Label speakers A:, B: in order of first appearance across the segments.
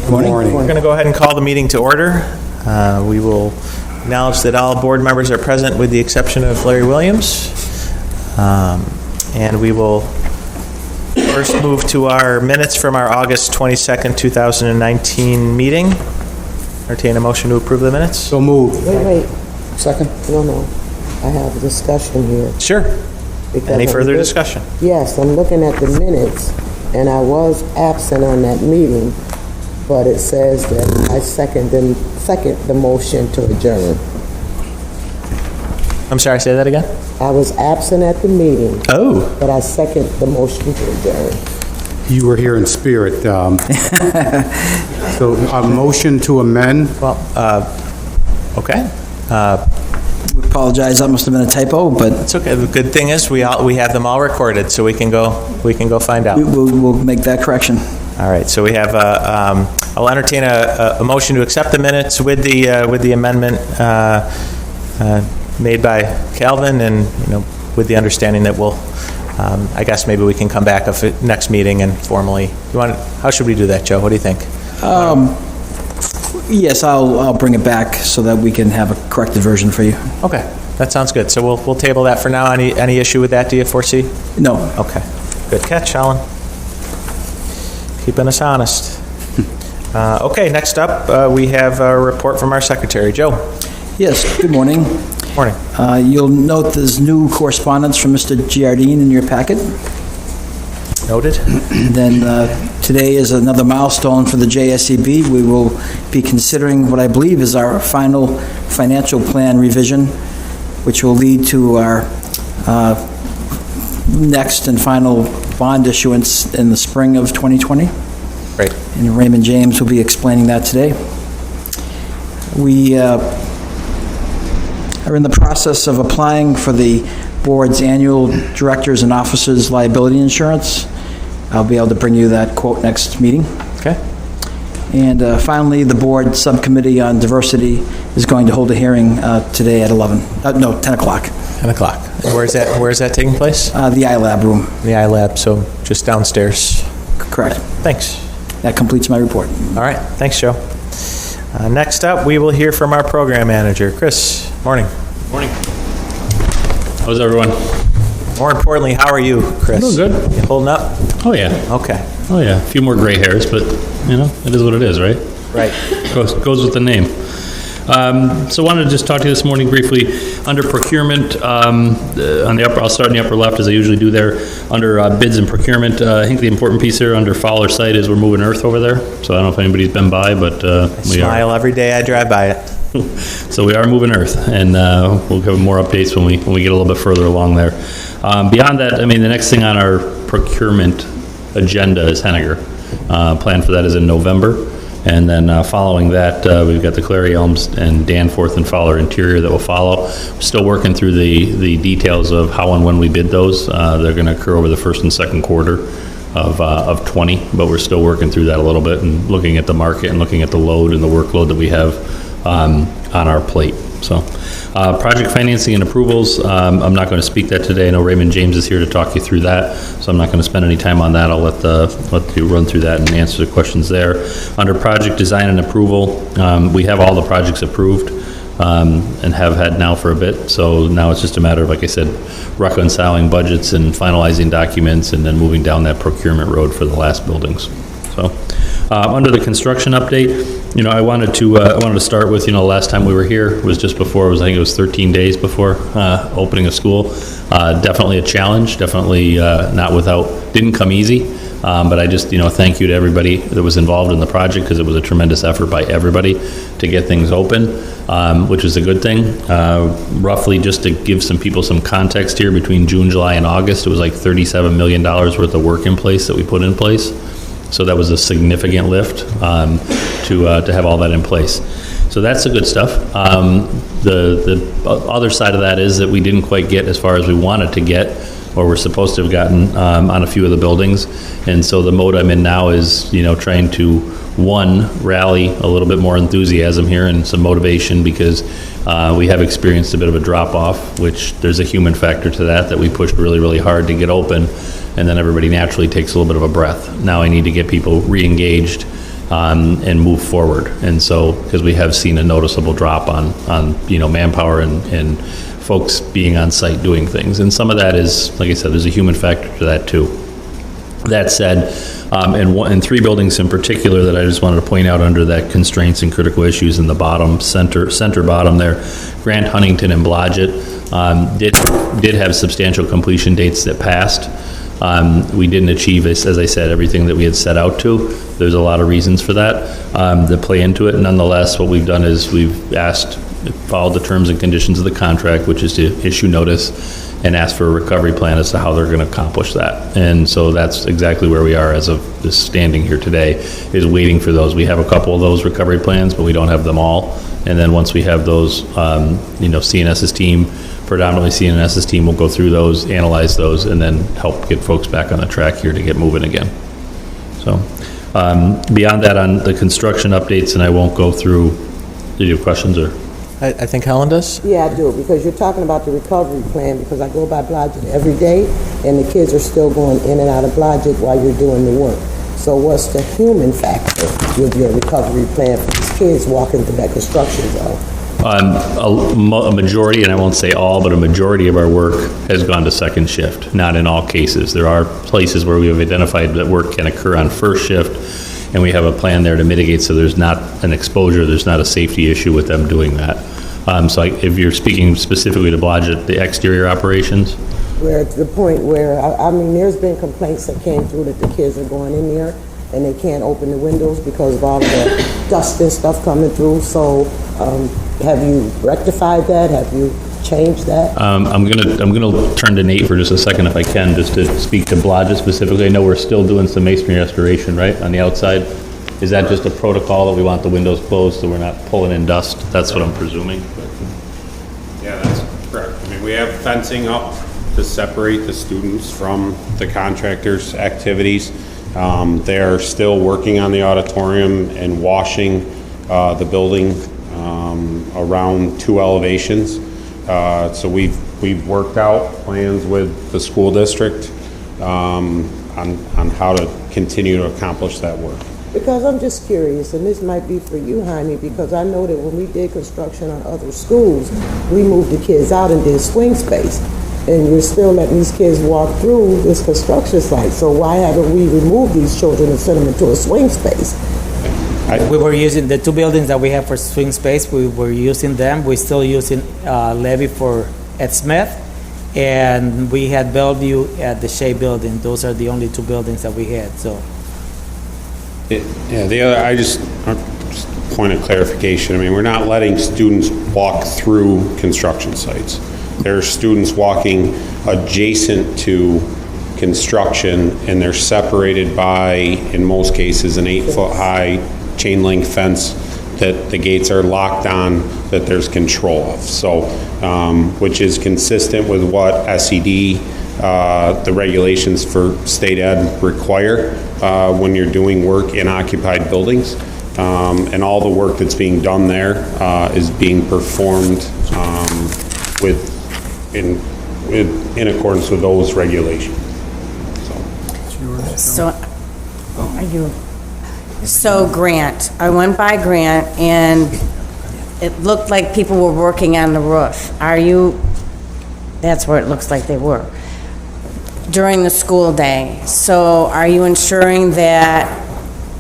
A: Good morning.
B: We're going to go ahead and call the meeting to order. We will acknowledge that all board members are present with the exception of Larry Williams. And we will first move to our minutes from our August 22nd, 2019 meeting. Entertain a motion to approve the minutes.
A: So moved.
C: Wait.
A: Second?
C: No. I have a discussion here.
B: Sure.
C: Because
B: Any
C: I'm
B: further discussion?
C: Yes, I'm looking at the minutes, and I was absent on that meeting, but it says that I second the motion to adjourn.
B: I'm sorry, say that again?
C: I was absent at the meeting,
B: Oh.
C: but I second the motion to adjourn.
A: You were here in spirit. So a motion to amend.
B: Well, okay.
D: We apologize, that must have been a typo, but
B: It's okay. The good thing is we have them all recorded, so we can go find out.
D: we'll make that correction.
B: All right, so we have, I'll entertain a motion to accept the minutes with the amendment made by Calvin, and, with the understanding that we'll, I guess maybe we can come back at next meeting and formally, how should we do that, Joe? What do you think?
D: Yes, I'll bring it back so that we can have a corrected version for you.
B: Okay, that sounds good. So we'll table that for now. Any issue with that, do you foresee?
D: No.
B: Okay, good catch, Alan. Keeping us honest. Okay, next up, we have a report from our secretary, Joe.
D: Yes, good morning.
B: Morning.
D: You'll note there's new correspondence from Mr. Giardine in your packet.
B: Noted.
D: Then today is another milestone for the JSCB. We will be considering what I believe is our final financial plan revision, which will lead to our next and final bond issuance in the spring of 2020.
B: Great.
D: And Raymond James will be explaining that today. We are in the process of applying for the board's annual directors and officers liability insurance. I'll be able to bring you that quote next meeting.
B: Okay.
D: And finally, the board subcommittee on diversity is going to hold a hearing today at 10 o'clock.
B: 10 o'clock. And where's that taking place?
D: The iLab room.
B: The iLab, so just downstairs.
D: Correct.
B: Thanks.
D: That completes my report.
B: All right, thanks, Joe. Next up, we will hear from our program manager, Chris. Morning.
E: Morning. How's everyone?
B: More importantly, how are you, Chris?
E: I'm doing good.
B: You holding up?
E: Oh yeah.
B: Okay.
E: Oh yeah. A few more gray hairs, but it is what it is, right?
B: Right.
E: Goes with the name. So I wanted to just talk to you this morning briefly under procurement. On the upper, I'll start in the upper left as I usually do there. Under bids and procurement, I think the important piece here under Fowler site is we're moving earth over there. So I don't know if anybody's been by, but we
B: Smile every day I drive by it.
E: So we are moving earth, and we'll give more updates when we get a little bit further along there. Beyond that, the next thing on our procurement agenda is Henniger. Plan for that is in November, and then following that, we've got the Clary Elms and Danforth and Fowler Interior that will follow. We're still working through the details of how and when we bid those. They're going to occur over the first and second quarter of 20, but we're still working through that a little bit and looking at the market and looking at the load and the workload that we have on our plate. So project financing and approvals, I'm not going to speak that today. I know Raymond James is here to talk you through that, so I'm not going to spend any time on that. I'll let you run through that and answer the questions there. Under project design and approval, we have all the projects approved and have had now for a bit, so now it's just a matter of, like I said, reconciling budgets and finalizing documents and then moving down that procurement road for the last buildings. So under the construction update, I wanted to start with, last time we were here was just before, I think it was 13 days before opening of school. Definitely a challenge, definitely didn't come easy, but I just, thank you to everybody that was involved in the project, because it was a tremendous effort by everybody to get things open, which is a good thing. Roughly, just to give some people some context here, between June, July, and August, it was like $37 million worth of work in place that we put in place. So that was a significant lift to have all that in place. So that's the good stuff. The other side of that is that we didn't quite get as far as we wanted to get, or we're supposed to have gotten on a few of the buildings. And so the mode I'm in now is, trying to, rally a little bit more enthusiasm here and some motivation, because we have experienced a bit of a drop-off, which there's a human factor to that we pushed really, really hard to get open, and then everybody naturally takes a little bit of a breath. Now I need to get people re-engaged and move forward. And so, because we have seen a noticeable drop on manpower and folks being on site doing things. And some of that is, like I said, there's a human factor to that too. That said, and three buildings in particular that I just wanted to point out under that constraints and critical issues in the bottom, center bottom there, Grant, Huntington, and Blodgett did have substantial completion dates that passed. We didn't achieve, as I said, everything that we had set out to. There's a lot of reasons for that play into it. Nonetheless, what we've done is we've followed the terms and conditions of the contract, which is to issue notice and ask for a recovery plan as to how they're going to accomplish that. And so that's exactly where we are as of this standing here today, is waiting for those. We have a couple of those recovery plans, but we don't have them all. And then once we have those, CNS's team, predominantly CNS's team, will go through those, analyze those, and then help get folks back on the track here to get moving again. So beyond that, on the construction updates, and I won't go through, do you have questions or?
B: I think Helen does.
C: Yeah, I do, because you're talking about the recovery plan, because I go by Blodgett every day, and the kids are still going in and out of Blodgett while you're doing the work. So what's the human factor with your recovery plan for these kids walking through that construction zone?
E: A majority, and I won't say all, but a majority of our work has gone to second shift, not in all cases. There are places where we have identified that work can occur on first shift, and we have a plan there to mitigate so there's not an exposure, there's not a safety issue with them doing that. If you're speaking specifically to Blodgett, the exterior operations?
C: Where to the point where, there's been complaints that came through that the kids are going in there and they can't open the windows because of all of the dust and stuff coming through. So have you rectified that? Have you changed that?
E: I'm gonna turn to Nate for just a second if I can, just to speak to Blodgett specifically. I know we're still doing some masonry restoration, right, on the outside. Is that just a protocol that we want the windows closed so we're not pulling in dust? That's what I'm presuming.
A: Yeah, that's correct. We have fencing up to separate the students from the contractors' activities. They're still working on the auditorium and washing the building around 2 elevations. So we've worked out plans with the school district on how to continue to accomplish that work.
C: Because I'm just curious, and this might be for you, Jaime, because I know that when we did construction on other schools, we moved the kids out and did swing space. And you're still letting these kids walk through this construction site. So why haven't we removed these children and sent them into a swing space?
F: We were using the 2 buildings that we have for swing space. We were using them. We're still using Levy for Ed Smith. And we had Bellevue at the Shea building. Those are the only 2 buildings that we had. So.
A: Yeah, the other, just point of clarification. We're not letting students walk through construction sites. There are students walking adjacent to construction, and they're separated by, in most cases, an 8-foot-high chain link fence that the gates are locked on, that there's control of. So, which is consistent with what SED, the regulations for state ed require when you're doing work in occupied buildings. And all the work that's being done there is being performed in accordance with those regulations.
G: So Grant, I went by Grant and it looked like people were working on the roof. That's where it looks like they were, during the school day. So are you ensuring that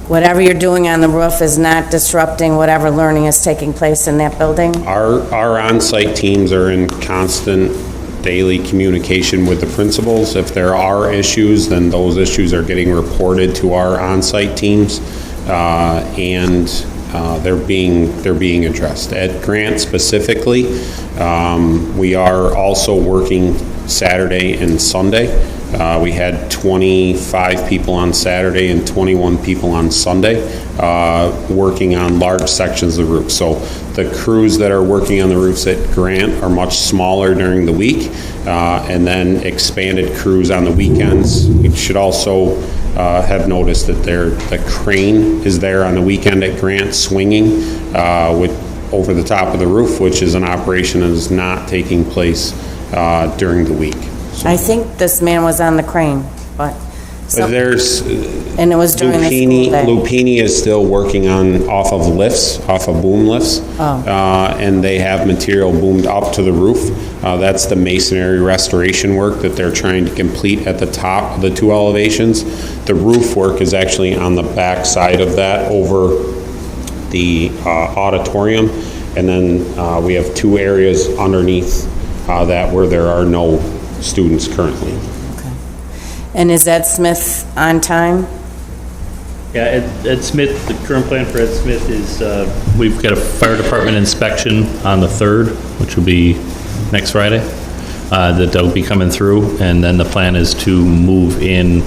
G: whatever you're doing on the roof is not disrupting whatever learning is taking place in that building?
A: Our on-site teams are in constant daily communication with the principals. If there are issues, then those issues are getting reported to our on-site teams, and they're being addressed. At Grant specifically, we are also working Saturday and Sunday. We had 25 people on Saturday and 21 people on Sunday working on large sections of the roof. So the crews that are working on the roofs at Grant are much smaller during the week, and then expanded crews on the weekends. You should also have noticed that the crane is there on the weekend at Grant swinging over the top of the roof, which is an operation that is not taking place during the week.
G: I think this man was on the crane, but So-
A: There's,
G: And it was during the school day?
A: Lupini is still working on, off of boom lifts. And they have material boomed up to the roof. That's the masonry restoration work that they're trying to complete at the top of the two elevations. The roof work is actually on the back side of that over the auditorium. And then we have two areas underneath that where there are no students currently.
G: And is Ed Smith on time?
E: Yeah, Ed Smith, the current plan for Ed Smith is, we've got a fire department inspection on the 3rd, which will be next Friday, that'll be coming through, and then the plan is to move in,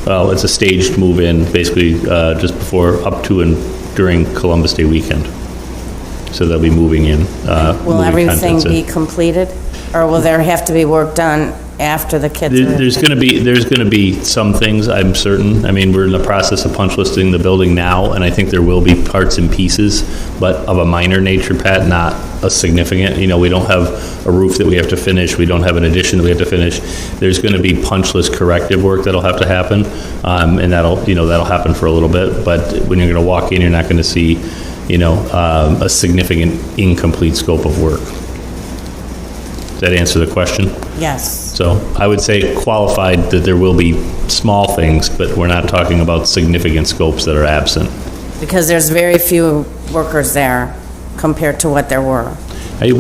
E: well, it's a staged move in, basically just before, up to and during Columbus Day weekend. So they'll be moving in.
G: Will
E: moving
G: everything
E: contents in.
G: be completed? Or will there have to be work done after the kids are...
E: There's going to be some things, I'm certain. I mean, we're in the process of punch listing the building now, and I think there will be parts and pieces, but of a minor nature, Pat, not a significant. You know, we don't have a roof that we have to finish. We don't have an addition that we have to finish. There's going to be punch list corrective work that'll have to happen, and that'll happen for a little bit. But when you're going to walk in, you're not going to see, a significant incomplete scope of work. Does that answer the question?
G: Yes.
E: So I would say qualified that there will be small things, but we're not talking about significant scopes that are absent.
G: Because there's very few workers there compared to what there were.
E: Hey,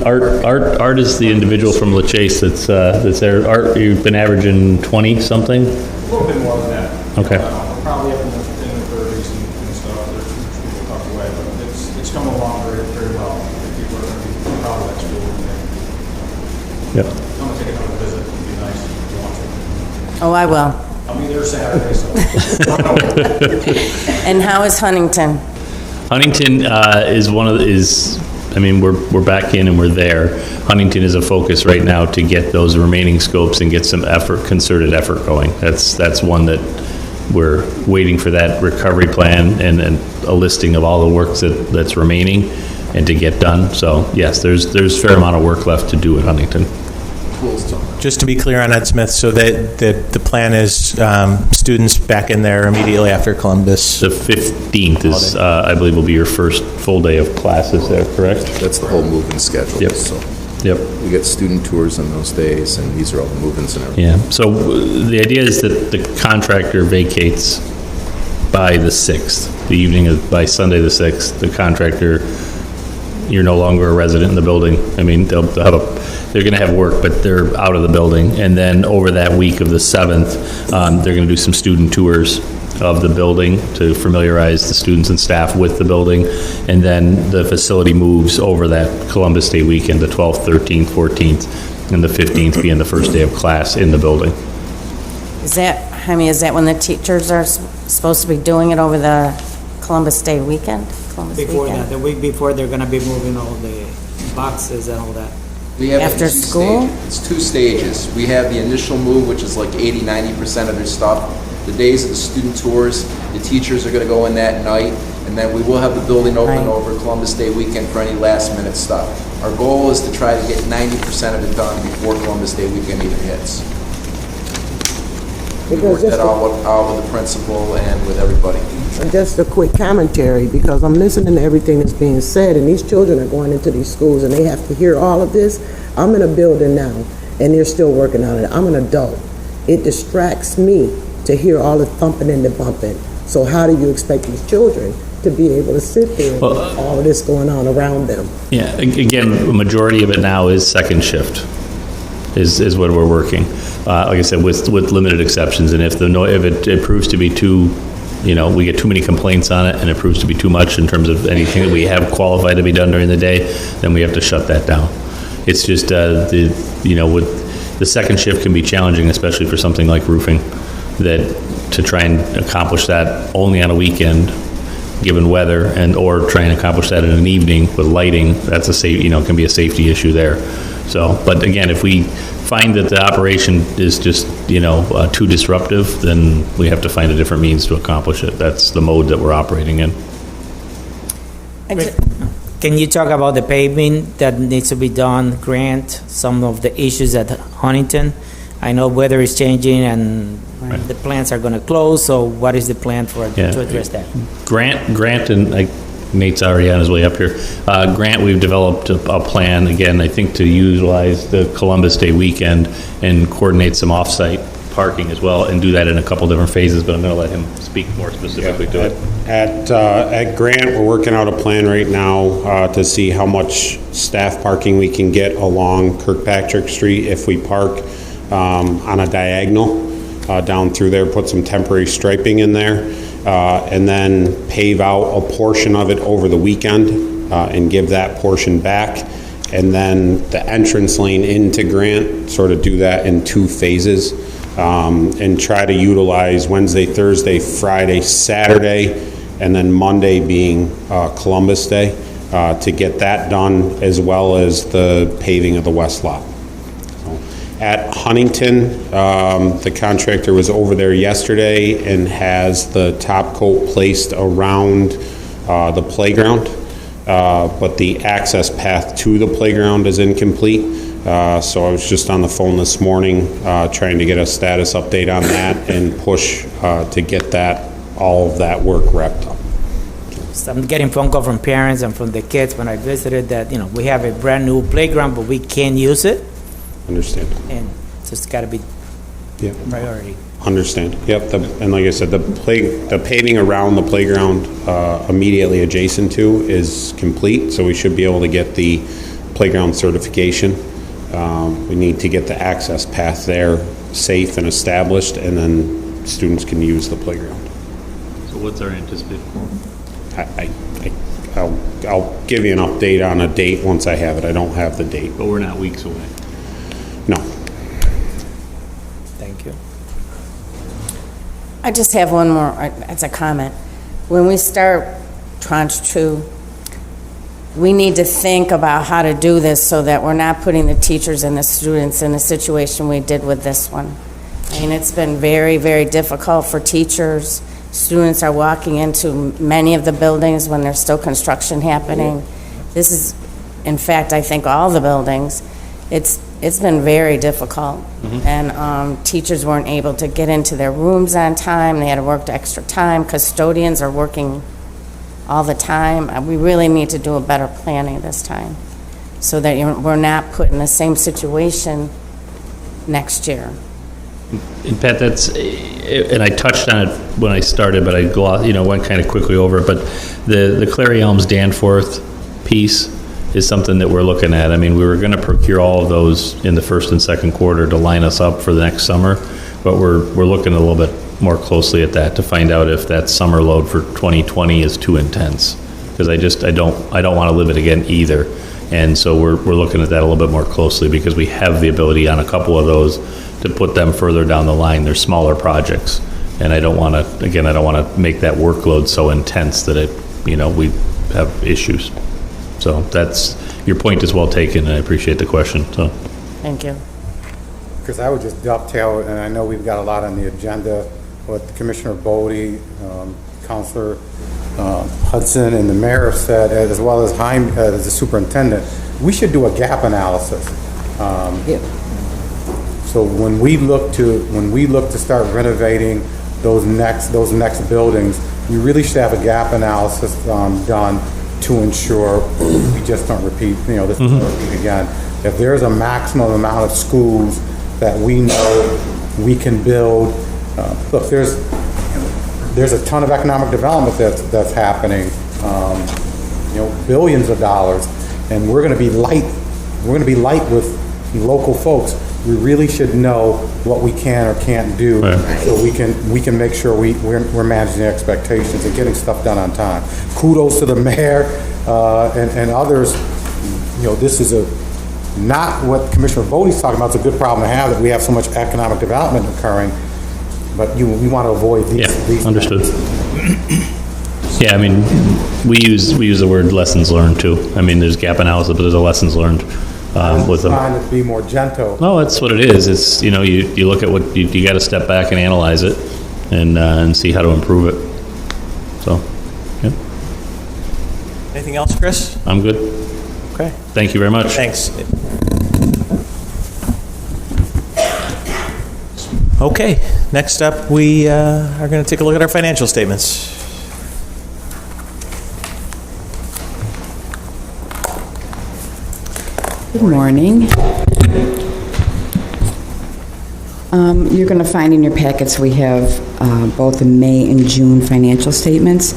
E: Art is the individual from LaChase that's there. Art, you've been averaging 20-something?
H: A little bit more than that.
E: Okay.
H: We're probably up in the 30s and stuff. There's people tucked away, but it's come along very well. People are going to be proud of that school.
E: Yep.
H: Come and take another visit. It'd be nice if you want to.
G: Oh, I will.
H: I'll be there Saturday, so.
G: And how is Huntington?
E: Huntington we're back in and we're there. Huntington is a focus right now to get those remaining scopes and get some concerted effort going. That's one that we're waiting for that recovery plan and a listing of all the work that's remaining and to get done. So yes, there's a fair amount of work left to do at Huntington.
B: Just to be clear on Ed Smith, so that the plan is students back in there immediately after Columbus.
E: The 15th is, I believe, will be your first full day of classes there, correct?
I: That's the whole move-in schedule.
E: Yep.
I: So
E: Yep.
I: we get student tours on those days, and these are all the move-ins and everything.
E: Yeah, so the idea is that the contractor vacates by the 6th, by Sunday the 6th. The contractor, you're no longer a resident in the building. I mean, they're going to have work, but they're out of the building. And then over that week of the 7th, they're going to do some student tours of the building to familiarize the students and staff with the building. And then the facility moves over that Columbus Day weekend, the 12th, 13th, 14th, and the 15th being the first day of class in the building.
G: Is that when the teachers are supposed to be doing it over the Columbus Day weekend?
F: Before that, the week before, they're gonna be moving all the boxes and all that.
J: We have it in
G: After
J: two
G: school?
J: stages. It's 2 stages. We have the initial move, which is like 80-90% of their stuff. The days of the student tours, the teachers are going to go in that night, and then we will have the building open
G: Right.
J: over Columbus Day weekend for any last-minute stuff. Our goal is to try to get 90% of it done before Columbus Day weekend even hits. We
C: Because
J: worked
C: just
J: that out with the principal and with everybody.
C: just a quick commentary, because I'm listening to everything that's being said, and these children are going into these schools, and they have to hear all of this. I'm in a building now, and they're still working on it. I'm an adult. It distracts me to hear all the thumping and the bumping. So how do you expect these children to be able to sit there with all of this going on around them?
E: Yeah, again, the majority of it now is second shift, is what we're working. Like I said, with limited exceptions, and if it proves to be too, we get too many complaints on it, and it proves to be too much in terms of anything that we have qualified to be done during the day, then we have to shut that down. It's just with the second shift can be challenging, especially for something like roofing, that to try and accomplish that only on a weekend, given weather, or try and accomplish that in an evening with lighting, that's can be a safety issue there. So, but again, if we find that the operation is just, too disruptive, then we have to find a different means to accomplish it. That's the mode that we're operating in.
F: Can you talk about the paving that needs to be done, Grant, some of the issues at Huntington? I know weather is changing and the plants are going to close, so what is the plan to address that?
E: Grant, and Nate's already on his way up here. Grant, we've developed a plan, again, I think to utilize the Columbus Day weekend and coordinate some off-site parking as well, and do that in a couple different phases, but I'm going to let him speak more specifically to it.
A: At Grant, we're working out a plan right now to see how much staff parking we can get along Kirkpatrick Street if we park on a diagonal down through there, put some temporary striping in there, and then pave out a portion of it over the weekend and give that portion back. And then the entrance lane into Grant, sort of do that in 2 phases. And try to utilize Wednesday, Thursday, Friday, Saturday, and then Monday being Columbus Day to get that done, as well as the paving of the west lot. So, at Huntington, the contractor was over there yesterday and has the top coat placed around the playground, but the access path to the playground is incomplete. So I was just on the phone this morning trying to get a status update on that and push to get all of that work wrapped up.
F: So I'm getting phone call from parents and from the kids when I visited that, we have a brand new playground, but we can't use it.
A: Understand.
F: And so it's got to be priority.
A: Understand. Yep. And like I said, the paving around the playground immediately adjacent to is complete, so we should be able to get the playground certification. We need to get the access path there safe and established, and then students can use the playground.
E: So what's our anticipated?
A: I'll give you an update on a date once I have it. I don't have the date.
E: But we're not weeks away.
A: No.
F: Thank you.
G: I just have one more, it's a comment. When we start Tranche 2, we need to think about how to do this so that we're not putting the teachers and the students in the situation we did with this one. I mean, it's been very, very difficult for teachers. Students are walking into many of the buildings when there's still construction happening. This is, in fact, I think all the buildings. It's been very difficult. And teachers weren't able to get into their rooms on time. They had to work extra time. Custodians are working all the time. We really need to do a better planning this time so that we're not put in the same situation next year.
E: And Pat, and I touched on it when I started, but I went kind of quickly over it, but the Clary Elms Danforth piece is something that we're looking at. I mean, we were going to procure all of those in the first and second quarter to line us up for the next summer, but we're looking a little bit more closely at that to find out if that summer load for 2020 is too intense, because I don't want to live it again either. And so we're looking at that a little bit more closely, because we have the ability on a couple of those to put them further down the line. They're smaller projects, and I don't want to make that workload so intense that we have issues. So your point is well taken, and I appreciate the question. So
G: Thank you.
K: Because I would just dovetail, and I know we've got a lot on the agenda, what Commissioner Bodie, Councilor Hudson, and the mayor have said, as well as Jaime, as the superintendent. We should do a gap analysis. So when we look to start renovating those next buildings, we really should have a gap analysis done to ensure we just don't repeat. This doesn't repeat again. If there's a maximum amount of schools that we know we can build. Look, there's a ton of economic development that's happening, billions of dollars, and we're going to be light. We're going to be light with local folks. We really should know what we can or can't do, so we can make sure we're managing the expectations and getting stuff done on time. Kudos to the mayor and others. This is not what Commissioner Bodie's talking about. It's a good problem to have, that we have so much economic development occurring, but we want to avoid these.
E: Yeah, understood. Yeah, I mean, we use the word lessons learned too. I mean, there's gap analysis, but there's a lessons learned with them.
K: Trying to be more gentle.
E: No, that's what it is. It's you look at what you got to step back and analyze it, and see how to improve it. So, yeah.
B: Anything else, Chris?
E: I'm good.
B: Okay.
E: Thank you very much.
B: Thanks. Okay, next up, we are going to take a look at our financial statements.
L: Good morning. You're going to find in your packets we have both the May and June financial statements.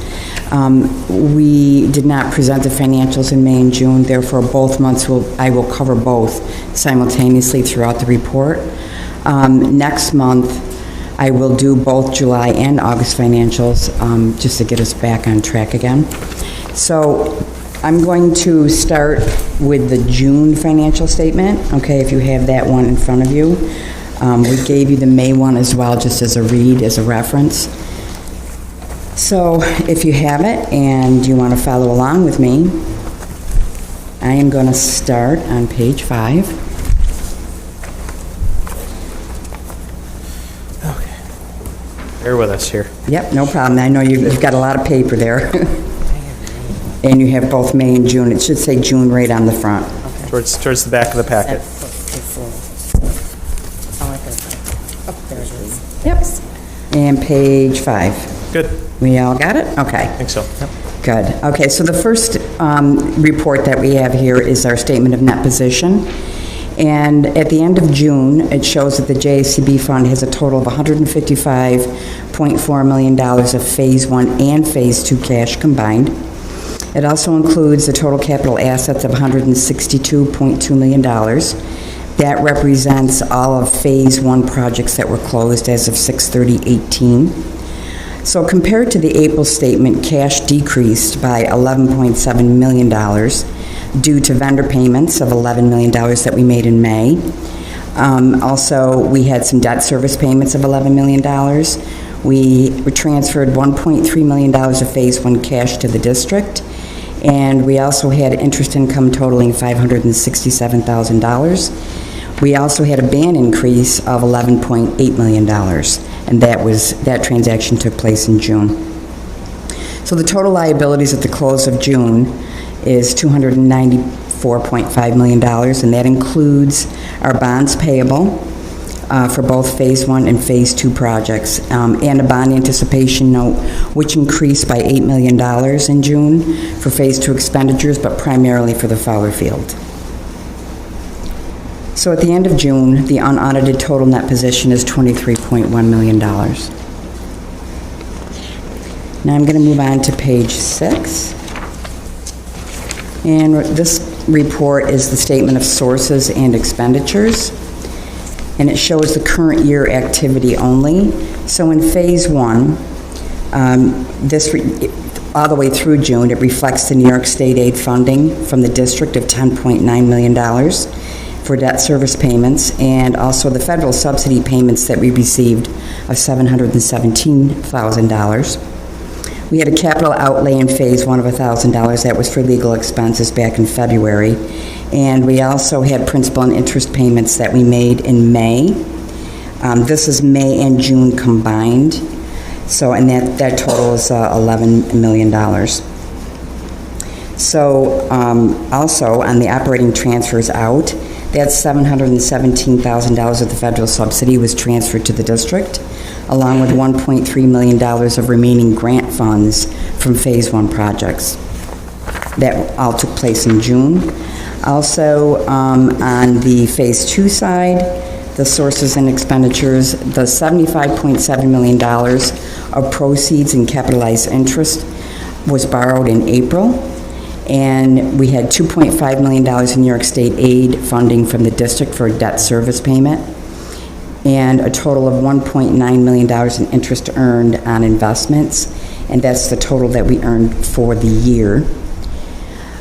L: We did not present the financials in May and June, therefore both months I will cover both simultaneously throughout the report. Next month, I will do both July and August financials just to get us back on track again. So I'm going to start with the June financial statement, okay, if you have that one in front of you. We gave you the May one as well, just as a read, as a reference. So if you have it and you want to follow along with me, I am going to start on page 5.
B: Bear with us here.
L: Yep, no problem. I know you've got a lot of paper there. And you have both May and June. It should say June right on the front.
B: Towards the back of the packet.
L: Yep. And page 5.
B: Good.
L: We all got it? Okay.
B: I think so. Yep.
L: Good. Okay, so the first report that we have here is our statement of net position. And at the end of June, it shows that the JSCB fund has a total of $155.4 million of Phase 1 and Phase 2 cash combined. It also includes the total capital assets of $162.2 million. That represents all of Phase 1 projects that were closed as of 6/30/18. So compared to the April statement, cash decreased by $11.7 million due to vendor payments of $11 million that we made in May. Also, we had some debt service payments of $11 million. We transferred $1.3 million of Phase 1 cash to the district, and we also had interest income totaling $567,000. We also had a ban increase of $11.8 million, and that transaction took place in June. So the total liabilities at the close of June is $294.5 million, and that includes our bonds payable for both Phase 1 and Phase 2 projects, and a bond anticipation note, which increased by $8 million in June for Phase 2 expenditures, but primarily for the Fowler Field. So at the end of June, the unaudited total net position is $23.1 million. Now I'm going to move on to page 6. And this report is the statement of sources and expenditures. And it shows the current year activity only. So in Phase 1, all the way through June, it reflects the New York State aid funding from the district of $10.9 million for debt service payments, and also the federal subsidy payments that we received of $717,000. We had a capital outlay in Phase 1 of $1,000. That was for legal expenses back in February. And we also had principal and interest payments that we made in May. This is May and June combined. So, and that total is $11 million. So, also on the operating transfers out, that's $717,000 of the federal subsidy was transferred to the district, along with $1.3 million of remaining grant funds from Phase 1 projects. That all took place in June. Also, on the Phase 2 side, the sources and expenditures, the $75.7 million of proceeds and capitalized interest was borrowed in April. And we had $2.5 million in New York State aid funding from the district for a debt service payment, and a total of $1.9 million in interest earned on investments, and that's the total that we earned for the year.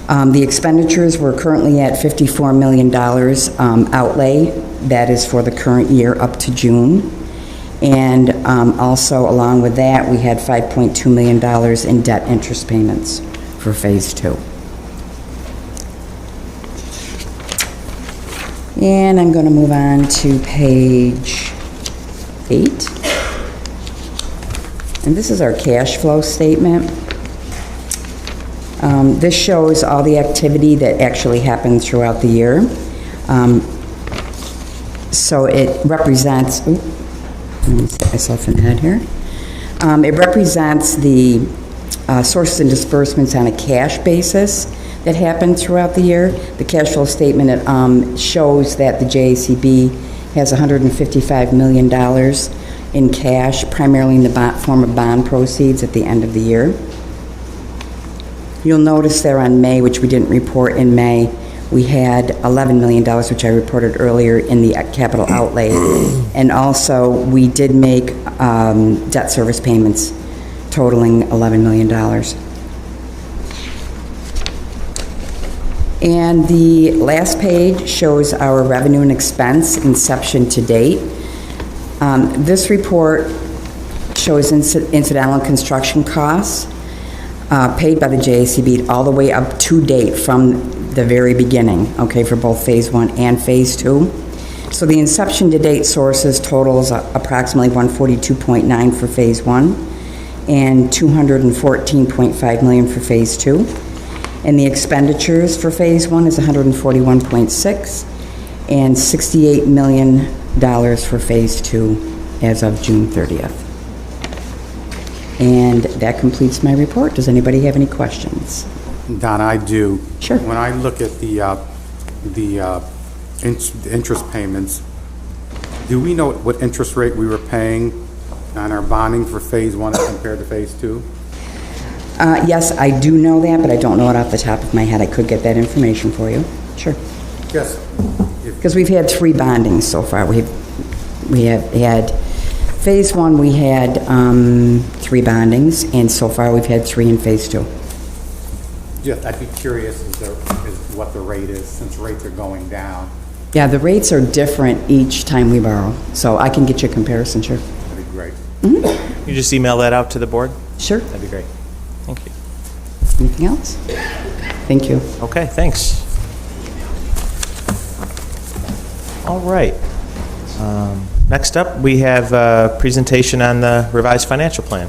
L: The expenditures were currently at $54 million outlay. That is for the current year up to June. And also, along with that, we had $5.2 million in debt interest payments for Phase 2. And I'm going to move on to page 8. And this is our cash flow statement. This shows all the activity that actually happened throughout the year. So it represents, Let me set myself in head here. It represents the sources and disbursements on a cash basis that happened throughout the year. The cash flow statement shows that the JSCB has $155 million in cash, primarily in the form of bond proceeds at the end of the year. You'll notice there on May, which we didn't report in May, we had $11 million, which I reported earlier, in the capital outlay. And also, we did make debt service payments totaling $11 million. And the last page shows our revenue and expense inception to date. This report shows incidental and construction costs paid by the JSCB all the way up to date from the very beginning, okay, for both Phase 1 and Phase 2. So the inception to date sources totals approximately $142.9 for Phase 1 and $214.5 million for Phase 2. And the expenditures for Phase 1 is $141.6 and $68 million for Phase 2 as of June 30th. And that completes my report. Does anybody have any questions?
K: Donna, I do.
L: Sure.
K: When I look at the interest payments, do we know what interest rate we were paying on our bonding for Phase 1 as compared to Phase 2?
L: Yes, I do know that, but I don't know it off the top of my head. I could get that information for you. Sure.
K: Yes.
L: Because we've had 3 bondings so far. We have had Phase 1, we had 3 bondings, and so far we've had 3 in Phase 2.
K: Yeah, I'd be curious as what the rate is, since rates are going down.
L: Yeah, the rates are different each time we borrow, so I can get you a comparison, sure.
K: That'd be great.
B: You just email that out to the board?
L: Sure.
B: That'd be great. Thank you.
L: Anything else? Thank you.
B: Okay, thanks. All right. Next up, we have a presentation on the revised financial plan.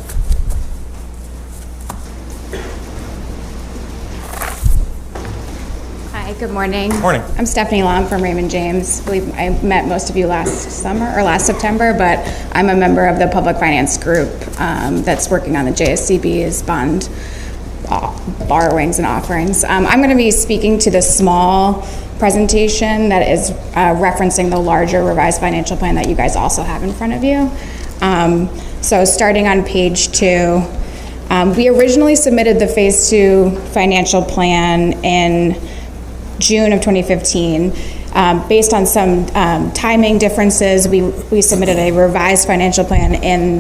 M: Hi, good morning.
B: Morning.
M: I'm Stephanie Lamont from Raymond James. I believe I met most of you last September, but I'm a member of the public finance group that's working on the JSCB's bond borrowings and offerings. I'm going to be speaking to the small presentation that is referencing the larger revised financial plan that you guys also have in front of you. So starting on page 2, we originally submitted the Phase 2 financial plan in June of 2015. Based on some timing differences, we submitted a revised financial plan in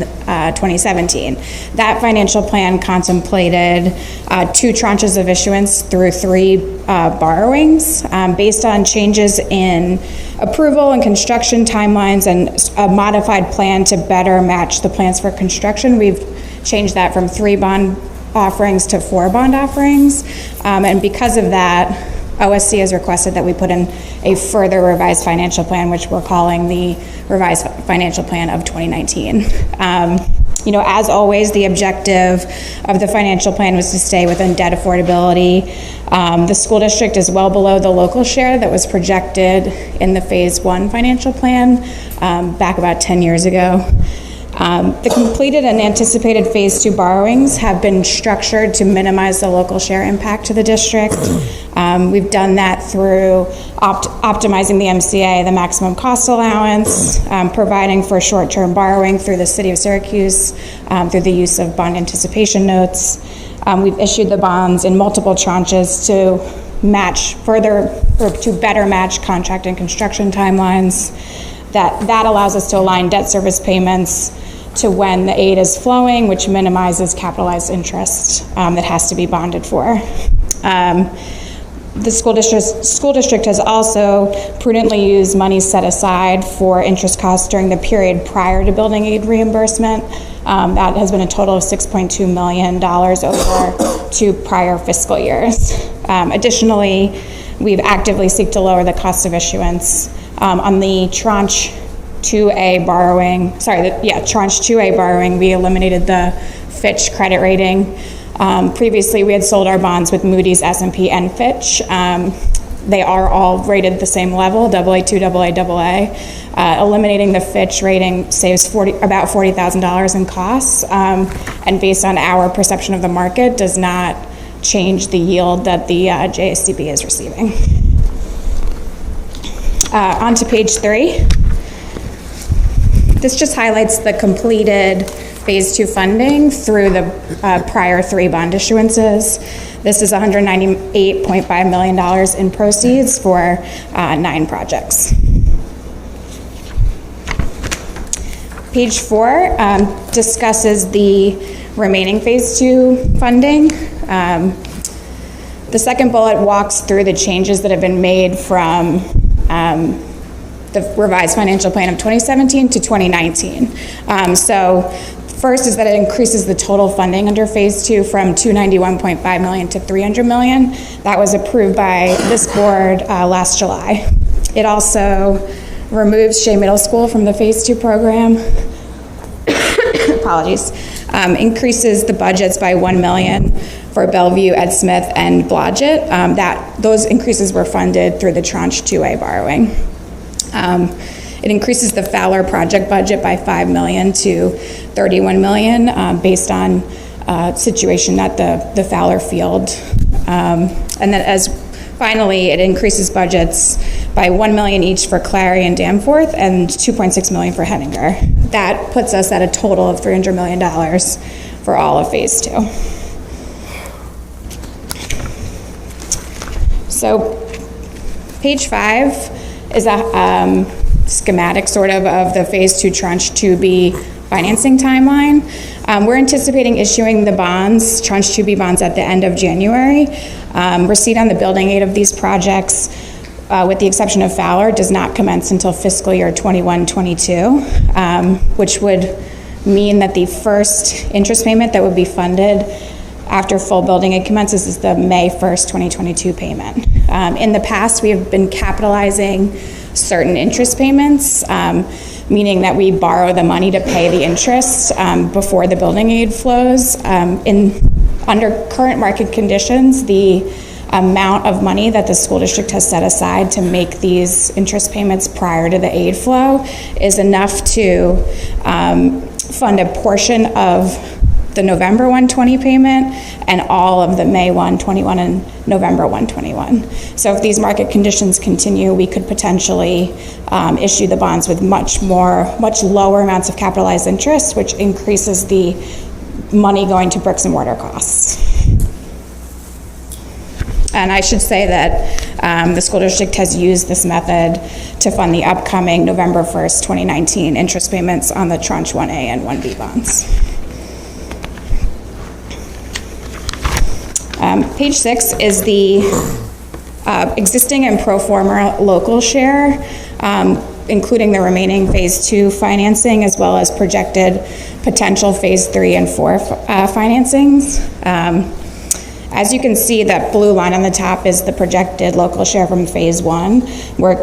M: 2017. That financial plan contemplated 2 tranches of issuance through 3 borrowings. Based on changes in approval and construction timelines and a modified plan to better match the plans for construction, we've changed that from 3 bond offerings to 4 bond offerings. And because of that, OSC has requested that we put in a further revised financial plan, which we're calling the revised financial plan of 2019. As always, the objective of the financial plan was to stay within debt affordability. The school district is well below the local share that was projected in the Phase 1 financial plan back about 10 years ago. The completed and anticipated Phase 2 borrowings have been structured to minimize the local share impact to the district. We've done that through optimizing the MCA, the maximum cost allowance, providing for short-term borrowing through the city of Syracuse, through the use of bond anticipation notes. We've issued the bonds in multiple tranches to to better match contract and construction timelines. That allows us to align debt service payments to when the aid is flowing, which minimizes capitalized interest that has to be bonded for. The school district has also prudently used money set aside for interest costs during the period prior to building aid reimbursement. That has been a total of $6.2 million over 2 prior fiscal years. Additionally, we've actively sought to lower the cost of issuance on the Tranche 2A borrowing. Tranche 2A borrowing, we eliminated the Fitch credit rating. Previously, we had sold our bonds with Moody's, S&P, and Fitch. They are all rated the same level, AA2, AA. Eliminating the Fitch rating saves about $40,000 in costs, and based on our perception of the market, does not change the yield that the JSCB is receiving. On to page 3. This just highlights the completed Phase 2 funding through the prior 3 bond issuances. This is $198.5 million in proceeds for 9 projects. Page 4 discusses the remaining Phase 2 funding. The second bullet walks through the changes that have been made from the revised financial plan of 2017 to 2019. So first is that it increases the total funding under Phase 2 from $291.5 million to $300 million. That was approved by this board last July. It also removes Shea Middle School from the Phase 2 program. Apologies. Increases the budgets by $1 million for Bellevue, Ed Smith, and Blodgett. Those increases were funded through the Tranche 2A borrowing. It increases the Fowler project budget by $5 million to $31 million based on situation at the Fowler field. And then finally, it increases budgets by $1 million each for Clary and Danforth and $2.6 million for Henninger. That puts us at a total of $300 million for all of Phase 2. So page 5 is a schematic sort of the Phase 2 Tranche 2B financing timeline. We're anticipating issuing the bonds, Tranche 2B bonds, at the end of January. Receipt on the building aid of these projects, with the exception of Fowler, does not commence until fiscal year 21-22, which would mean that the first interest payment that would be funded after full building aid commences is the May 1st, 2022 payment. In the past, we have been capitalizing certain interest payments, meaning that we borrow the money to pay the interest before the building aid flows. Under current market conditions, the amount of money that the school district has set aside to make these interest payments prior to the aid flow is enough to fund a portion of the November 120 payment and all of the May 121 and November 121. So if these market conditions continue, we could potentially issue the bonds with much lower amounts of capitalized interest, which increases the money going to bricks and mortar costs. And I should say that the school district has used this method to fund the upcoming November 1st, 2019 interest payments on the Tranche 1A and 1B bonds. Page 6 is the existing and pro forma local share, including the remaining Phase 2 financing, as well as projected potential Phase 3 and 4 financings. As you can see, that blue line on the top is the projected local share from Phase 1. We're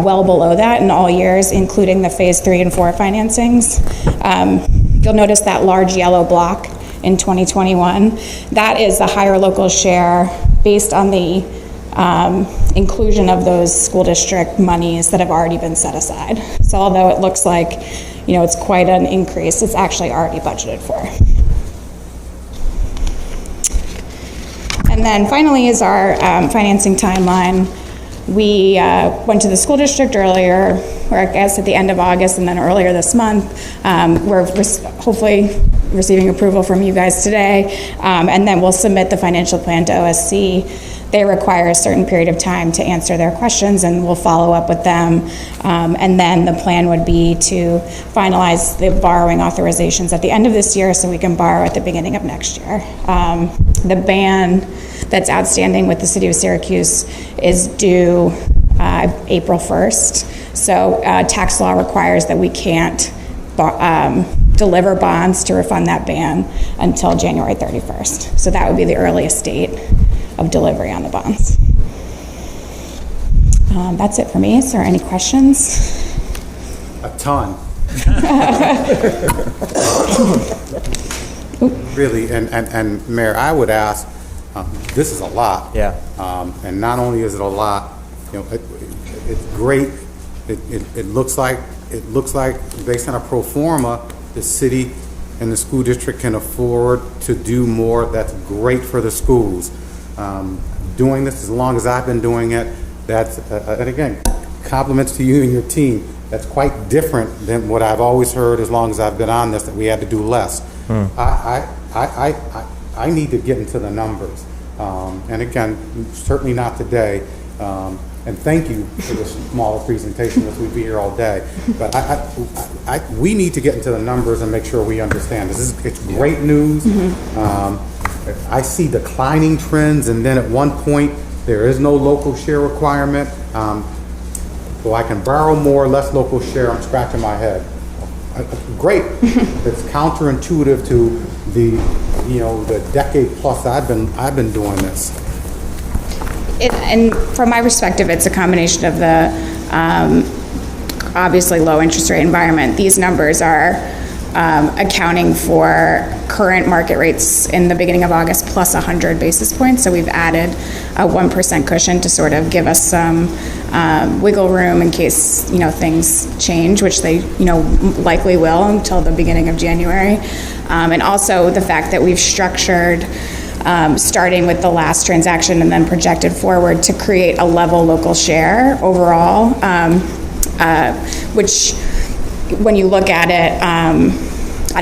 M: well below that in all years, including the Phase 3 and 4 financings. You'll notice that large yellow block in 2021. That is the higher local share based on the inclusion of those school district monies that have already been set aside. So although it looks like, it's quite an increase, it's actually already budgeted for. And then finally is our financing timeline. We went to the school district earlier, or I guess at the end of August, and then earlier this month. We're hopefully receiving approval from you guys today, and then we'll submit the financial plan to OSC. They require a certain period of time to answer their questions, and we'll follow up with them. And then the plan would be to finalize the borrowing authorizations at the end of this year so we can borrow at the beginning of next year. The ban that's outstanding with the city of Syracuse is due April 1st. So tax law requires that we can't deliver bonds to refund that ban until January 31st. So that would be the earliest date of delivery on the bonds. That's it for me. Is there any questions?
K: A ton. Really, and Mayor, I would ask, this is a lot.
B: Yeah.
K: And not only is it a lot it's great. It looks like, based on a pro forma, the city and the school district can afford to do more. That's great for the schools. Doing this as long as I've been doing it, that's, and again, compliments to you and your team. That's quite different than what I've always heard as long as I've been on this, that we had to do less. I need to get into the numbers. And again, certainly not today. And thank you for the smaller presentation, as we'd be here all day. But we need to get into the numbers and make sure we understand. It's great news. I see declining trends, and then at one point, there is no local share requirement. So I can borrow more, less local share. I'm scratching my head. Great. It's counterintuitive to the decade plus I've been doing this.
M: And from my perspective, it's a combination of the obviously low interest rate environment. These numbers are accounting for current market rates in the beginning of August plus 100 basis points. So we've added a 1% cushion to sort of give us some wiggle room in case things change, which they likely will until the beginning of January. And also the fact that we've structured starting with the last transaction and then projected forward to create a level local share overall, which when you look at it on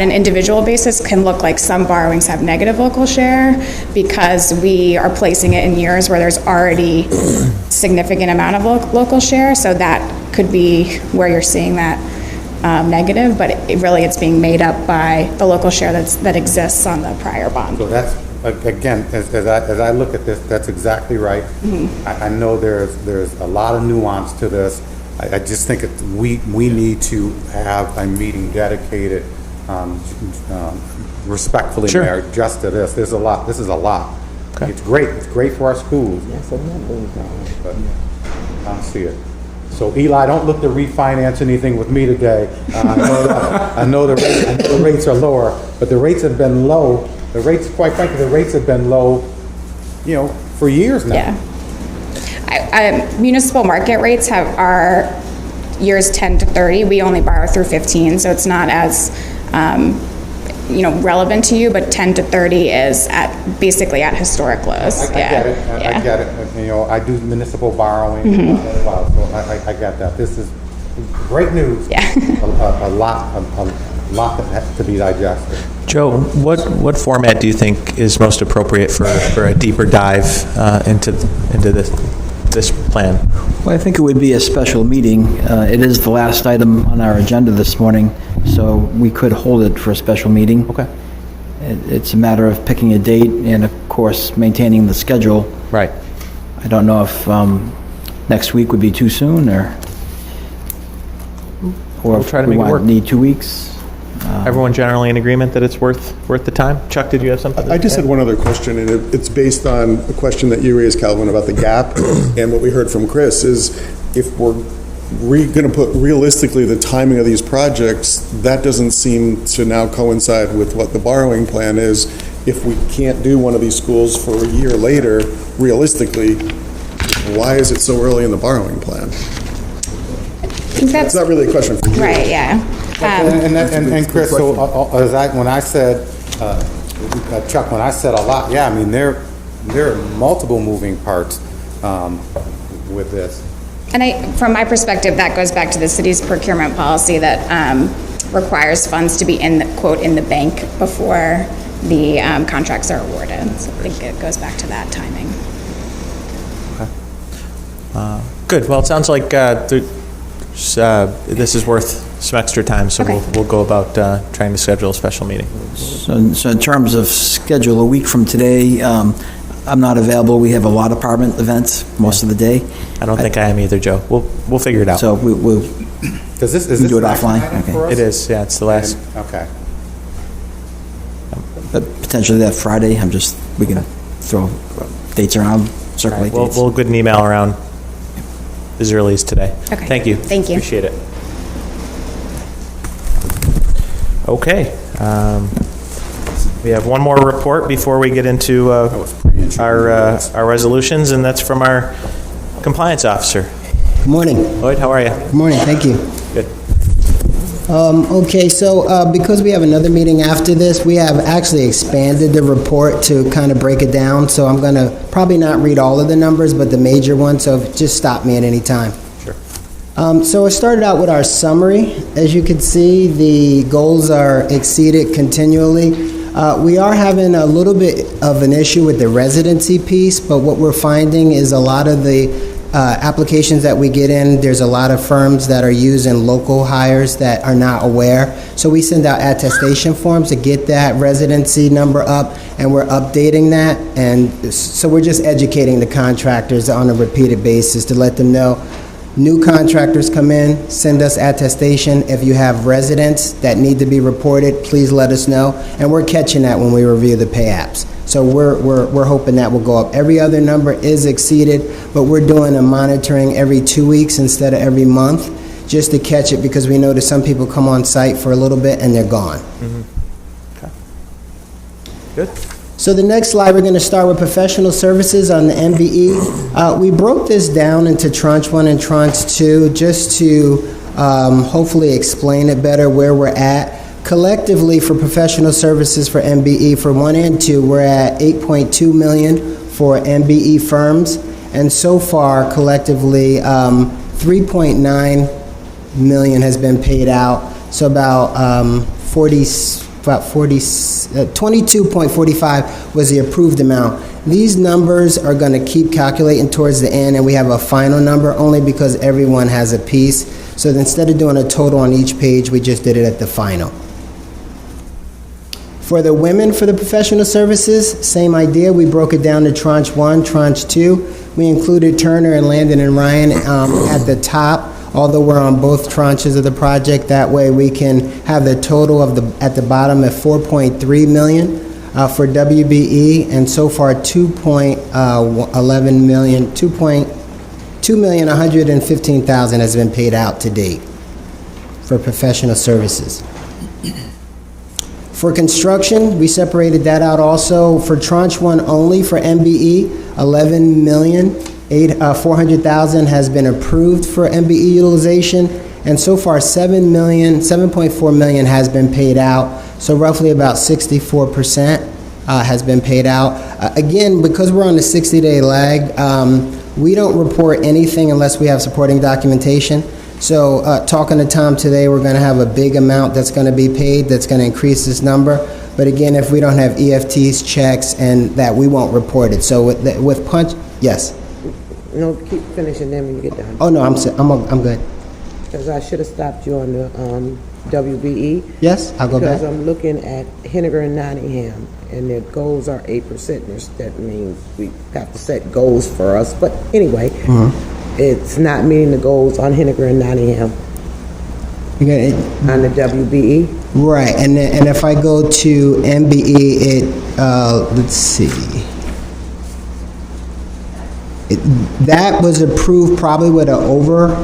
M: an individual basis can look like some borrowings have negative local share because we are placing it in years where there's already significant amount of local share. So that could be where you're seeing that negative, but it's being made up by the local share that exists on the prior bond.
K: So that's, again, as I look at this, that's exactly right. I know there's a lot of nuance to this. I just think we need to have a meeting dedicated, respectfully,
B: Sure.
K: Mayor, just to this. This is a lot.
B: Okay.
K: It's great. It's great for our schools.
C: That's another thing.
K: But I don't see it. So Eli, don't look to refinance anything with me today. I know the rates are lower, but the rates have been low. The rates, quite frankly, the rates have been low, for years now.
M: Yeah. Municipal market rates are years 10 to 30. We only borrow through 15, so it's not as relevant to you, but 10 to 30 is basically at historic lows.
K: I get it. I get it. I do municipal borrowing as well, so I get that. This is great news.
M: Yeah.
K: a lot that has to be digested.
B: Joe, what format do you think is most appropriate for a deeper dive into this plan?
D: Well, I think it would be a special meeting. It is the last item on our agenda this morning, so we could hold it for a special meeting.
B: Okay.
D: It's a matter of picking a date and, of course, maintaining the schedule.
B: Right.
D: I don't know if next week would be too soon, or
B: We'll try to make it work.
D: Need 2 weeks.
B: Everyone generally in agreement that it's worth the time? Chuck, did you have something?
N: I just had one other question, and it's based on a question that you raised, Calvin, about the gap. And what we heard from Chris is if we're going to put realistically the timing of these projects, that doesn't seem to now coincide with what the borrowing plan is. If we can't do one of these schools for a year later, realistically, why is it so early in the borrowing plan? It's not really a question for you.
M: Right, yeah.
K: And Chris, so when I said, Chuck, when I said a lot, yeah, I mean, there are multiple moving parts with this.
M: And from my perspective, that goes back to the city's procurement policy that requires funds to be in the bank before the contracts are awarded. So I think it goes back to that timing.
B: Okay. Good. Well, it sounds like this is worth some extra time, so
M: Okay.
B: we'll go about trying to schedule a special meeting.
D: So in terms of schedule, a week from today, I'm not available. We have a law department events most of the day.
B: I don't think I am either, Joe. We'll figure it out.
D: So we'll
K: Is this
D: do it
K: last
D: offline.
K: night
D: Okay.
K: for us?
B: It is, yeah, it's the last.
K: Okay.
D: But potentially that Friday, we can throw dates around, circulate dates.
B: We'll get an email around as early as today.
M: Okay.
B: Thank you.
M: Thank you.
B: Appreciate it. Okay. We have one more report before we get into our resolutions, and that's from our Compliance Officer.
O: Good morning.
B: Lloyd, how are you?
O: Good morning, thank you.
B: Good.
O: Okay, so because we have another meeting after this, we have actually expanded the report to kind of break it down. So I'm going to probably not read all of the numbers, but the major ones, so just stop me at any time.
B: Sure.
O: So it started out with our summary. As you can see, the goals are exceeded continually. We are having a little bit of an issue with the residency piece, but what we're finding is a lot of the applications that we get in, there's a lot of firms that are using local hires that are not aware. So we send out attestation forms to get that residency number up, and we're updating that. And so we're just educating the contractors on a repeated basis to let them know. New contractors come in, send us attestation. If you have residents that need to be reported, please let us know. And we're catching that when we review the pay apps. So we're hoping that will go up. Every other number is exceeded, but we're doing a monitoring every 2 weeks instead of every month, just to catch it, because we know that some people come on site for a little bit and they're gone.
B: Mm-hmm. Okay. Good.
O: So the next slide, we're going to start with professional services on the MBE. We broke this down into Tranche 1 and Tranche 2 just to hopefully explain it better where we're at. Collectively, for professional services for MBE, for 1 and 2, we're at $8.2 million for MBE firms. And so far, collectively, $3.9 million has been paid out. So about 22.45 was the approved amount. These numbers are going to keep calculating towards the end, and we have a final number only because everyone has a piece. So instead of doing a total on each page, we just did it at the final. For the women for the professional services, same idea. We broke it down to Tranche 1, Tranche 2. We included Turner and Landon and Ryan at the top, although we're on both tranches of the project. That way we can have the total of at the bottom at $4.3 million for WBE, and so far $2.11 million, $2,115,000 has been paid out to date for professional services. For construction, we separated that out also. For Tranche 1 only for MBE, $11,400,000 has been approved for MBE utilization, and so far $7.4 million has been paid out. So roughly about 64% has been paid out. Again, because we're on the 60-day lag, we don't report anything unless we have supporting documentation. So talking to Tom today, we're going to have a big amount that's going to be paid that's going to increase this number. But again, if we don't have EFTs, checks, and that, we won't report it. So with punch, yes.
C: No, keep finishing then when you get done.
O: Oh no, I'm good.
C: Because I should have stopped you on the WBE.
O: Yes, I'll go back.
C: Because I'm looking at Henniger and Nottingham, and their goals are 8%. That means we have to set goals for us. But anyway. Mm-hmm. It's not meeting the goals on Henniger and Nottingham. On the WBE?
O: Right, and if I go to MBE, let's see. That was approved probably with an over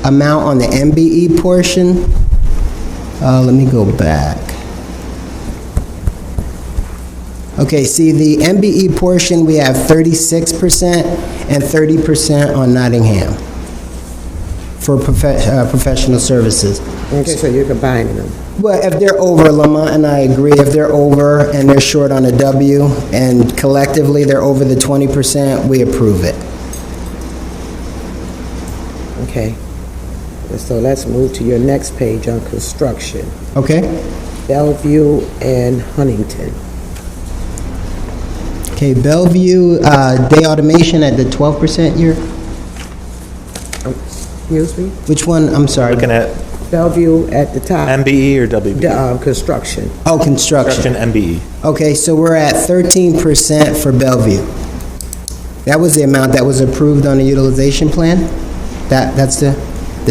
O: amount on the MBE portion. Let me go back. Okay, see the MBE portion, we have 36% and 30% on Nottingham for professional services.
C: Okay, so you're combining them.
O: Well, if they're over, Lamont and I agree, if they're over and they're short on a W and collectively they're over the 20%, we approve it.
C: Okay. So let's move to your next page on construction.
O: Okay.
C: Bellevue and Huntington.
O: Okay, Bellevue, day automation at the 12% year?
C: Excuse me?
O: Which one? I'm sorry.
B: Looking at
C: Bellevue at the top.
B: MBE or WBE?
C: Construction.
O: Oh, construction.
B: MBE.
O: Okay, so we're at 13% for Bellevue. That was the amount that was approved on the utilization plan? That's the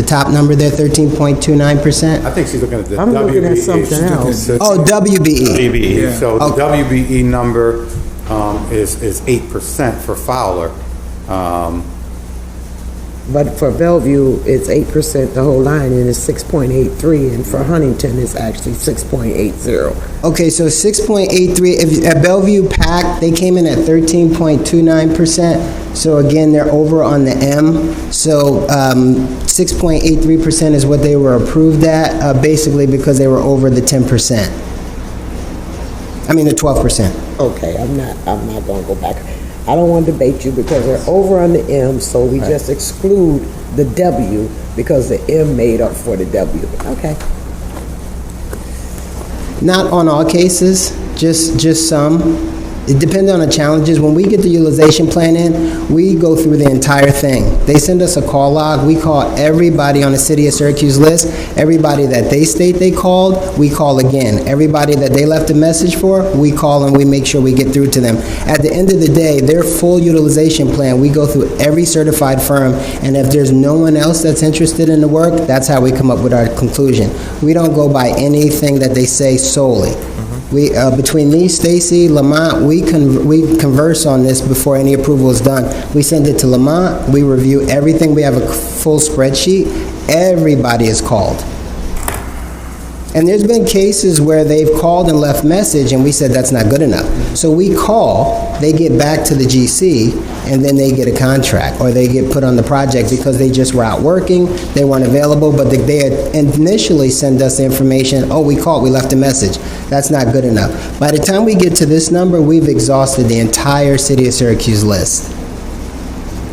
O: top number there, 13.29%?
K: I think she's looking at the WBE.
C: I'm looking at something else.
O: Oh, WBE.
K: WBE.
C: Yeah.
K: So the WBE number is 8% for Fowler.
C: But for Bellevue, it's 8% the whole line, and it's 6.83, and for Huntington, it's actually 6.80.
O: Okay, so 6.83, if at Bellevue PAC, they came in at 13.29%. So again, they're over on the M. So 6.83% is what they were approved at, basically because they were over the 10%. I mean the 12%.
C: Okay, I'm not gonna go back. I don't want to debate you because they're over on the M, so we just exclude the W because the M made up for the W. Okay.
O: Not on all cases, just some. It depends on the challenges. When we get the utilization plan in, we go through the entire thing. They send us a call log. We call everybody on the City of Syracuse list. Everybody that they state they called, we call again. Everybody that they left a message for, we call and we make sure we get through to them. At the end of the day, their full utilization plan, we go through every certified firm, and if there's no one else that's interested in the work, that's how we come up with our conclusion. We don't go by anything that they say solely. We, between me, Stacy, Lamont, we converse on this before any approval is done. We send it to Lamont, we review everything, we have a full spreadsheet, everybody is called. And there's been cases where they've called and left message and we said that's not good enough. So we call, they get back to the GC, and then they get a contract or they get put on the project because they just were out working, they weren't available, but they had initially send us the information, oh, we called, we left a message. That's not good enough. By the time we get to this number, we've exhausted the entire City of Syracuse list.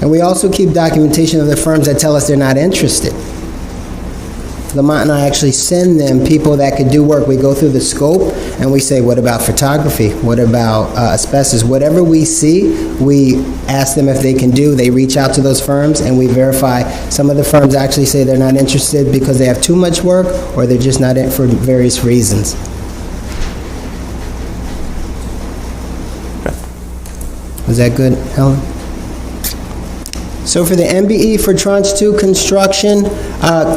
O: And we also keep documentation of the firms that tell us they're not interested. Lamont and I actually send them people that could do work. We go through the scope and we say, what about photography? What about asbestos? Whatever we see, we ask them if they can do. They reach out to those firms and we verify. Some of the firms actually say they're not interested because they have too much work or they're just not in for various reasons. Was that good, Helen? So for the MBE for Tranche 2 construction,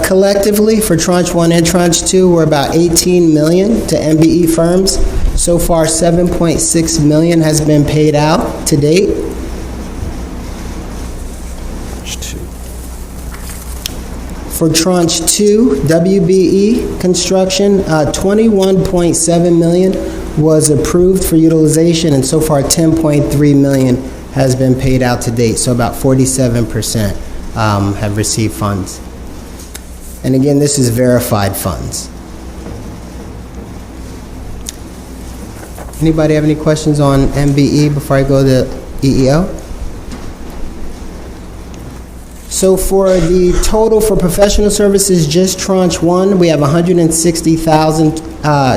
O: collectively for Tranche 1 and Tranche 2, we're about 18 million to MBE firms. So far, 7.6 million has been paid out to date. For Tranche 2, WBE construction, 21.7 million was approved for utilization, and so far 10.3 million has been paid out to date, so about 47% have received funds. And again, this is verified funds. Anybody have any questions on MBE before I go to EEO? So for the total for professional services, just Tranche 1, we have 160,000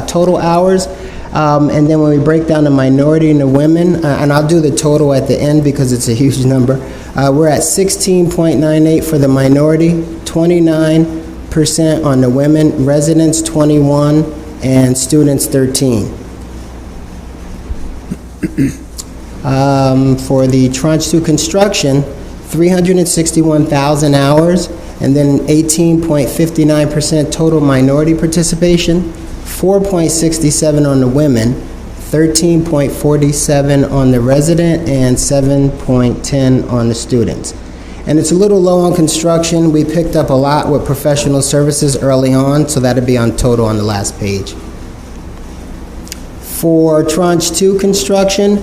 O: total hours. And then when we break down the minority and the women, and I'll do the total at the end because it's a huge number, we're at 16.98 for the minority, 29% on the women, residents 21, and students 13. For the Tranche 2 construction, 361,000 hours, and then 18.59% total minority participation, 4.67 on the women, 13.47 on the resident, and 7.10 on the students. And it's a little low on construction. We picked up a lot with professional services early on, so that'd be on total on the last page. For Tranche 2 construction,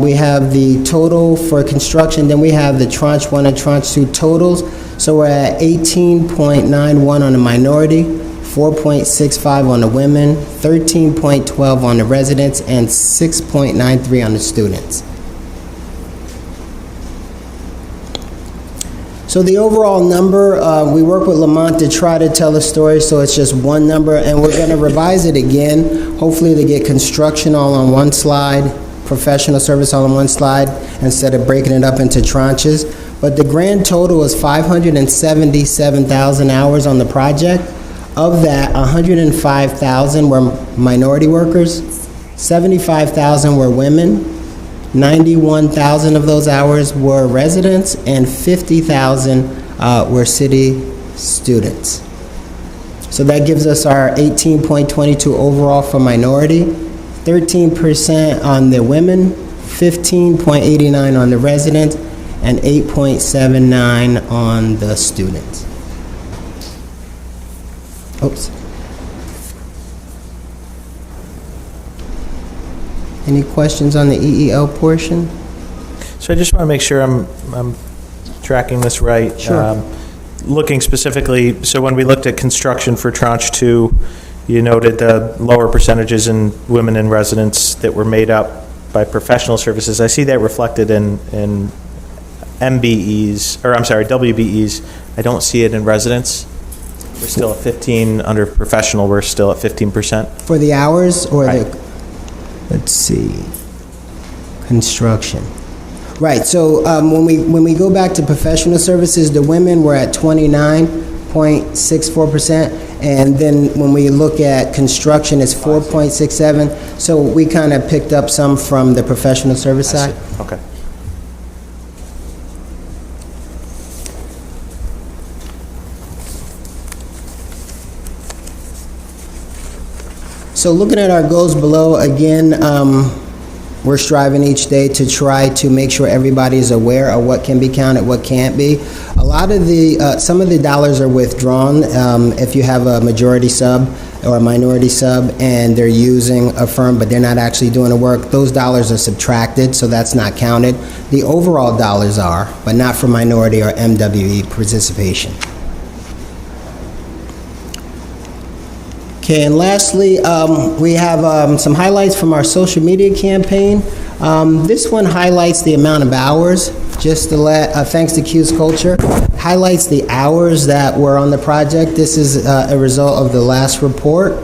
O: we have the total for construction, then we have the Tranche 1 and Tranche 2 totals. So we're at 18.91 on the minority, 4.65 on the women, 13.12 on the residents, and 6.93 on the students. So the overall number, we work with Lamont to try to tell a story, so it's just one number, and we're going to revise it again, hopefully to get construction all on one slide, professional service all on one slide, instead of breaking it up into tranches. But the grand total is 577,000 hours on the project. Of that, 105,000 were minority workers, 75,000 were women, 91,000 of those hours were residents, and 50,000 were city students. So that gives us our 18.22 overall for minority, 13% on the women, 15.89 on the residents, and 8.79 on the students. Oops. Any questions on the EEO portion?
B: So I just want to make sure I'm tracking this right.
O: Sure.
B: Looking specifically, so when we looked at construction for Tranche 2, you noted the lower percentages in women in residence that were made up by professional services. I see that reflected in MBEs, or I'm sorry, WBEs. I don't see it in residence. We're still at 15, under professional, we're still at 15%.
O: For the hours or
B: Right.
O: let's see, construction. Right, so when we go back to professional services, the women were at 29.64%, and then when we look at construction, it's 4.67. So we kind of picked up some from the professional service side.
B: Okay.
O: So looking at our goals below, again, we're striving each day to try to make sure everybody is aware of what can be counted, what can't be. A lot of some of the dollars are withdrawn if you have a majority sub or a minority sub and they're using a firm but they're not actually doing the work. Those dollars are subtracted, so that's not counted. The overall dollars are, but not for minority or MWE participation. Okay, and lastly, we have some highlights from our social media campaign. This one highlights the amount of hours, just to let, thanks to Q's Culture, highlights the hours that were on the project. This is a result of the last report.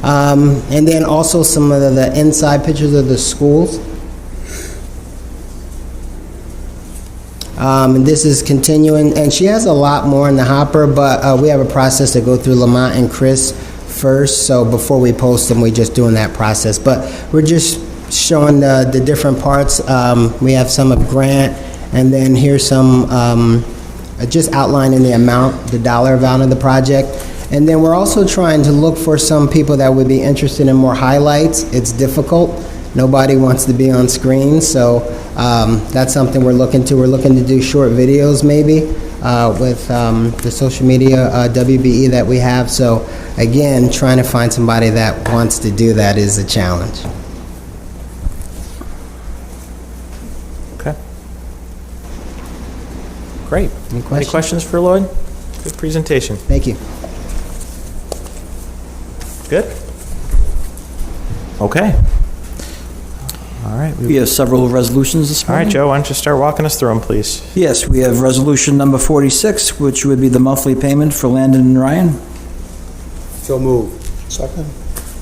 O: And then also some of the inside pictures of the schools. And this is continuing, and she has a lot more in the hopper, but we have a process to go through Lamont and Chris first, so before we post them, we're just doing that process. But we're just showing the different parts. We have some of Grant, and then here's some just outlining the amount, the dollar amount of the project. And then we're also trying to look for some people that would be interested in more highlights. It's difficult. Nobody wants to be on screen, so that's something we're looking to. We're looking to do short videos maybe with the social media WBE that we have. So again, trying to find somebody that wants to do that is a challenge.
B: Okay. Great. Any questions for Lloyd? Good presentation.
O: Thank you.
B: Good? Okay. All right.
D: We have several resolutions this
B: All
D: morning.
B: right, Joe, why don't you start walking us through them, please?
D: Yes, we have resolution number 46, which would be the monthly payment for Landon and Ryan.
K: So moved. Second.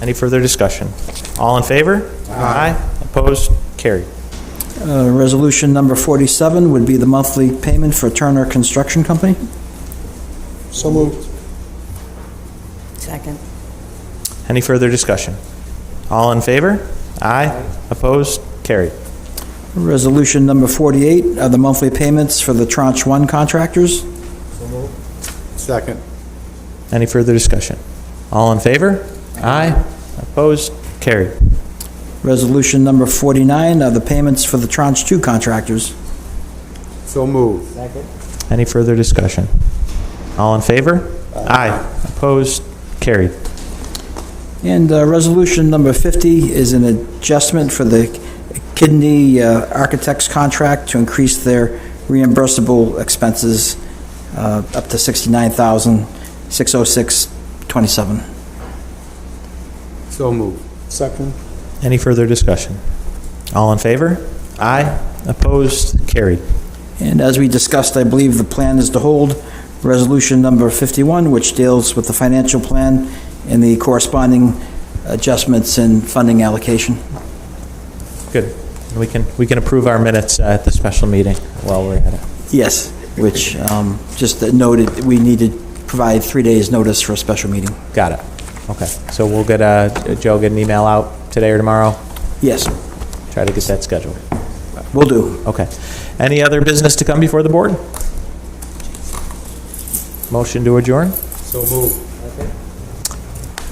B: Any further discussion? All in favor? Aye. Opposed? Carried.
D: Resolution number 47 would be the monthly payment for Turner Construction Company.
N: So moved.
G: Second.
B: Any further discussion? All in favor? Aye. Opposed? Carried.
D: Resolution number 48 are the monthly payments for the Tranche 1 contractors.
K: So moved. Second.
B: Any further discussion? All in favor? Aye. Opposed? Carried.
D: Resolution number 49 are the payments for the Tranche 2 contractors.
K: So moved.
O: Second.
B: Any further discussion? All in favor? Aye. Opposed? Carried.
D: And resolution number 50 is an adjustment for the Kidney Architects contract to increase their reimbursable expenses up to $69,606.27.
K: So moved.
N: Second.
B: Any further discussion? All in favor? Aye. Opposed? Carried.
D: And as we discussed, I believe the plan is to hold resolution number 51, which deals with the financial plan and the corresponding adjustments in funding allocation.
B: Good. We can approve our minutes at the special meeting while we're at it.
D: Yes, which just noted we need to provide 3 days' notice for a special meeting.
B: Got it. Okay. So we'll get Joe get an email out today or tomorrow?
D: Yes.
B: Try to get that scheduled.
D: Will do.
B: Okay. Any other business to come before the board? Motion to adjourn?
K: So moved.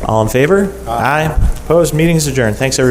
B: All in favor? Aye. Opposed? Meeting is adjourned. Thanks, everybody.